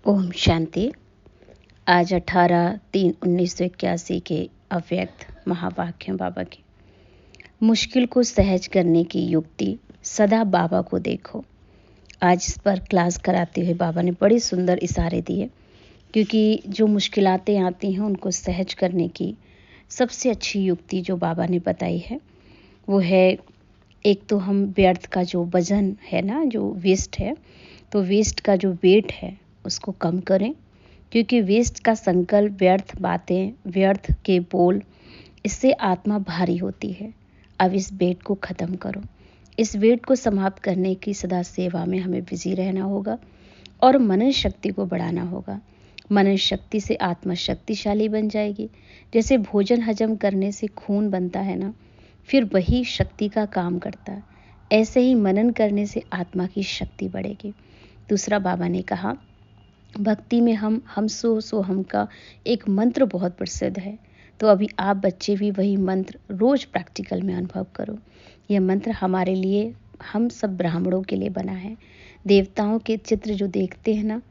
ओम शांति। आज 18/3/1981 के अव्यक्त महावाक्य बाबा की। मुश्किल को सहज करने की युक्ति सदा बाबा को देखो। आज इस पर क्लास कराते हुए बाबा ने बड़े सुंदर इशारे दिए, क्योंकि जो मुश्किलातें आती हैं उनको सहज करने की सबसे अच्छी युक्ति जो बाबा ने बताई है वो है, एक तो हम व्यर्थ का जो वजन है ना, जो वेस्ट है, तो वेस्ट का जो वेट है उसको कम करें, क्योंकि वेस्ट का संकल्प, व्यर्थ बातें, व्यर्थ के बोल, इससे आत्मा भारी होती है। अब इस वेट को ख़त्म करो। इस वेट को समाप्त करने की सदा सेवा में हमें बिजी रहना होगा और मनन शक्ति को बढ़ाना होगा। मनन शक्ति से आत्मा शक्तिशाली बन जाएगी। जैसे भोजन हजम करने से खून बनता है ना, फिर वही शक्ति का काम करता है, ऐसे ही मनन करने से आत्मा की शक्ति बढ़ेगी। दूसरा, बाबा ने कहा, भक्ति में हम सो हम का एक मंत्र बहुत प्रसिद्ध है। तो अभी आप बच्चे भी वही मंत्र रोज प्रैक्टिकल में अनुभव करो। यह मंत्र हमारे लिए, हम सब ब्राह्मणों के लिए बना है। देवताओं के चित्र जो देखते हैं ना,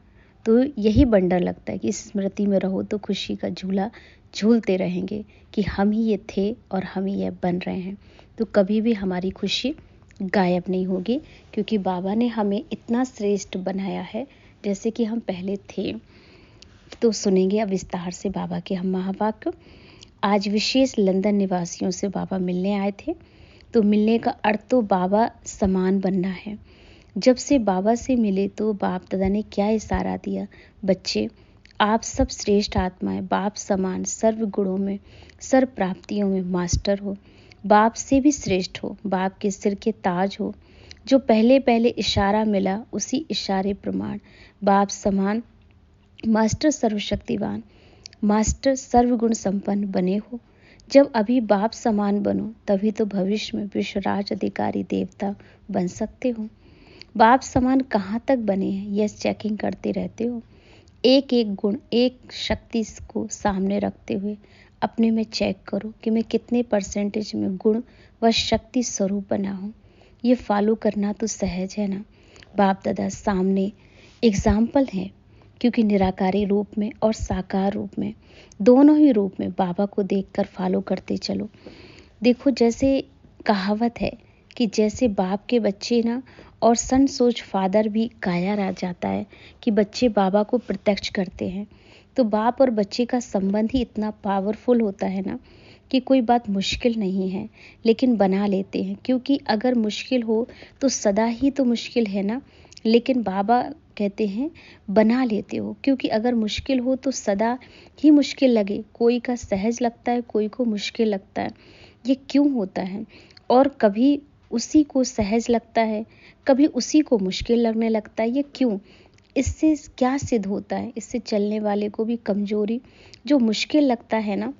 तो यही बंडर लगता है कि स्मृति में रहो तो खुशी का झूला झूलते रहेंगे कि हम ही ये थे और हम ही ये बन रहे हैं। तो कभी भी हमारी खुशी गायब नहीं होगी, क्योंकि बाबा ने हमें इतना श्रेष्ठ बनाया है जैसे कि हम पहले थे। तो सुनेंगे अब विस्तार से बाबा के हम महावाक्य। आज विशेष लंदन निवासियों से बाबा मिलने आए थे। तो मिलने का अर्थ तो बाबा समान बनना है। जब से बाबा से मिले तो बाप दादा ने क्या इशारा दिया, बच्चे आप सब श्रेष्ठ आत्माएं, बाप समान सर्व गुणों में, सर्व प्राप्तियों में मास्टर हो, बाप से भी श्रेष्ठ हो, बाप के सिर के ताज हो। जो पहले पहले इशारा मिला उसी इशारे प्रमाण बाप समान मास्टर सर्वशक्तिवान, मास्टर सर्वगुण संपन्न बने हो। जब अभी बाप समान बनो तभी तो भविष्य में विश्वराज अधिकारी देवता बन सकते हो। बाप समान कहाँ तक बने हैं यह चेकिंग करते रहते हो। एक एक गुण, एक शक्ति को सामने रखते हुए अपने में चेक करो कि मैं कितने परसेंटेज में गुण व शक्ति स्वरूप बना हूँ। ये फॉलो करना तो सहज है ना। बाप दादा सामने एग्जाम्पल है, क्योंकि निराकारी रूप में और साकार रूप में, दोनों ही रूप में बाबा को देखकर फॉलो करते चलो। देखो, जैसे कहावत है कि जैसे बाप के बच्चे ना, और सन सोच फादर भी गाया रह जाता है कि बच्चे बाबा को प्रत्यक्ष करते हैं। तो बाप और बच्चे का संबंध ही इतना पावरफुल होता है ना कि कोई बात मुश्किल नहीं है, लेकिन बना लेते हैं, क्योंकि अगर मुश्किल हो तो सदा ही तो मुश्किल है ना। लेकिन बाबा कहते हैं बना लेते हो, क्योंकि अगर मुश्किल हो तो सदा ही मुश्किल लगे। कोई का सहज लगता है, कोई को मुश्किल लगता है। ये क्यों होता है? और कभी उसी को सहज लगता है, कभी उसी को मुश्किल लगने लगता है। ये क्यों? इससे क्या सिद्ध होता है? इससे चलने वाले को भी कमजोरी, जो मुश्किल लगता है ना,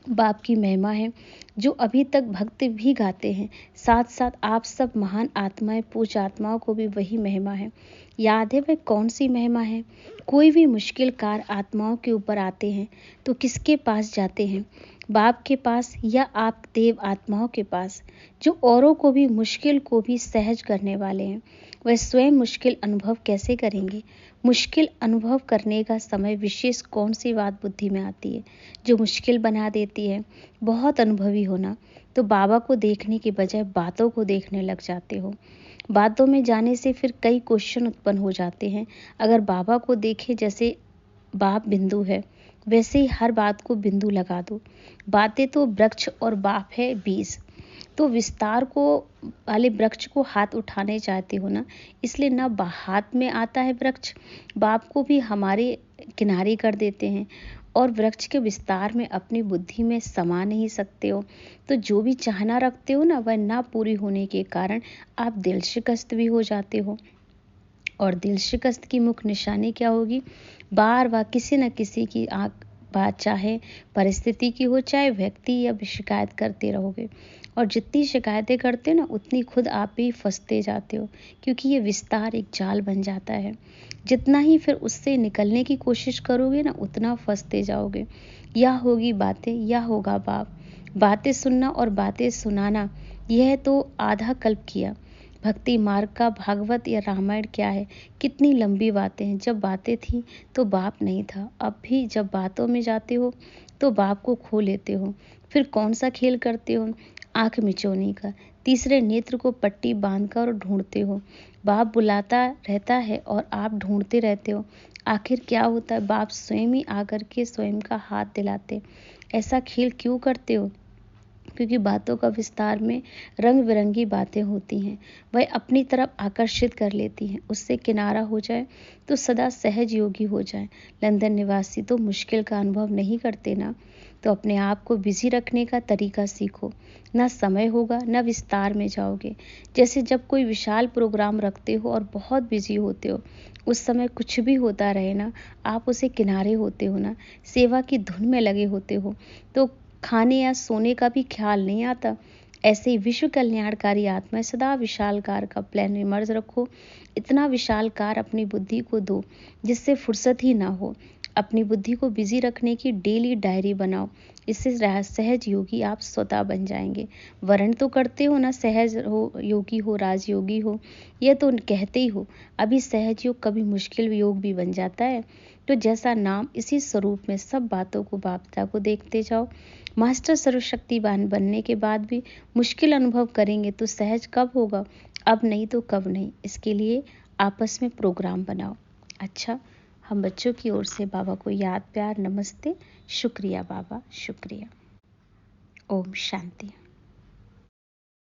बाप की महिमा है, जो अभी तक भक्त भी गाते हैं। साथ साथ आप सब महान आत्माएं, पूज्य आत्माओं को भी वही महिमा है। याद है वह कौन सी महिमा है? कोई भी मुश्किल कार आत्माओं के ऊपर आते हैं तो किसके पास जाते हैं? बाप के पास या आप देव आत्माओं के पास, जो औरों को भी मुश्किल को भी सहज करने वाले हैं। वह स्वयं मुश्किल अनुभव कैसे करेंगे? मुश्किल अनुभव करने का समय विशेष कौन सी बात बुद्धि में आती है जो मुश्किल बना देती है? बहुत अनुभवी होना। तो बाबा को देखने के बजाय बातों को देखने लग जाते हो। बातों में जाने से फिर कई क्वेश्चन उत्पन्न हो जाते हैं। अगर बाबा को देखे जैसे बाप बिंदु है, वैसे ही हर बात को बिंदु लगा दो। बातें तो वृक्ष और बाप है बीज। तो विस्तार को वाले वृक्ष को हाथ उठाने चाहते हो ना, इसलिए ना हाथ में आता है वृक्ष, बाप को भी हमारे किनारे कर देते हैं, और वृक्ष के विस्तार में अपनी बुद्धि में समा नहीं सकते हो। तो जो भी चाहना रखते हो ना, वह ना पूरी होने के कारण आप दिल शिकस्त भी हो जाते हो। और दिल शिकस्त की मुख्य निशानी क्या होगी? बार बार किसी न किसी की बात, चाहे परिस्थिति की हो, चाहे व्यक्ति या शिकायत करते रहोगे। और जितनी शिकायतें करते हो ना, उतनी खुद आप भी फंसते जाते हो, क्योंकि ये विस्तार एक जाल बन जाता है। जितना ही फिर उससे निकलने की कोशिश करोगे ना, उतना फंसते जाओगे। या होगी बातें या होगा बाप। बातें सुनना और बातें सुनाना, यह तो आधा कल्प किया। भक्ति मार्ग का भागवत या रामायण क्या है? कितनी लंबी बातें हैं। जब बातें थी तो बाप नहीं था। अब भी जब बातों में जाते हो तो बाप को खो लेते हो। फिर कौन सा खेल करते हो? आंख मिचौनी का। तीसरे नेत्र को पट्टी बांधकर ढूंढते हो। बाप बुलाता रहता है और आप ढूंढते रहते हो। आखिर क्या होता है? बाप स्वयं ही आकर के स्वयं का हाथ दिलाते। ऐसा खेल क्यों करते हो? क्योंकि बातों का विस्तार में रंग बिरंगी बातें होती हैं, वह अपनी तरफ आकर्षित कर लेती हैं। उससे किनारा हो जाए तो सदा सहज योगी हो जाए। लंदन निवासी तो मुश्किल का अनुभव नहीं करते ना, तो अपने आप को बिजी रखने का तरीका सीखो। ना समय होगा ना विस्तार में जाओगे। जैसे जब कोई विशाल प्रोग्राम रखते हो और बहुत बिजी होते हो, उस समय कुछ भी होता रहे ना, आप उसे किनारे होते हो ना, सेवा की धुन में लगे होते हो, तो खाने या सोने का भी ख्याल नहीं आता। ऐसे ही विश्व कल्याणकारी आत्मा सदा विशालकार का प्लान विमर्श रखो। इतना विशालकार अपनी बुद्धि को दो जिससे फुर्सत ही ना हो। अपनी बुद्धि को बिजी रखने की डेली डायरी बनाओ। इससे सहज योगी आप स्वतः बन जाएंगे। वर्ण तो करते हो ना, सहज हो योगी हो, राजयोगी हो, यह तो कहते ही हो। अभी सहज योग कभी मुश्किल योग भी बन जाता है। तो जैसा नाम इसी स्वरूप में सब बातों को बापता को देखते जाओ। मास्टर सर्वशक्तिवान बनने के बाद भी मुश्किल अनुभव करेंगे तो सहज कब होगा? अब नहीं तो कब नहीं। इसके लिए आपस में प्रोग्राम बनाओ। अच्छा, हम बच्चों की ओर से बाबा को याद प्यार नमस्ते। शुक्रिया बाबा, शुक्रिया। ओम शांति।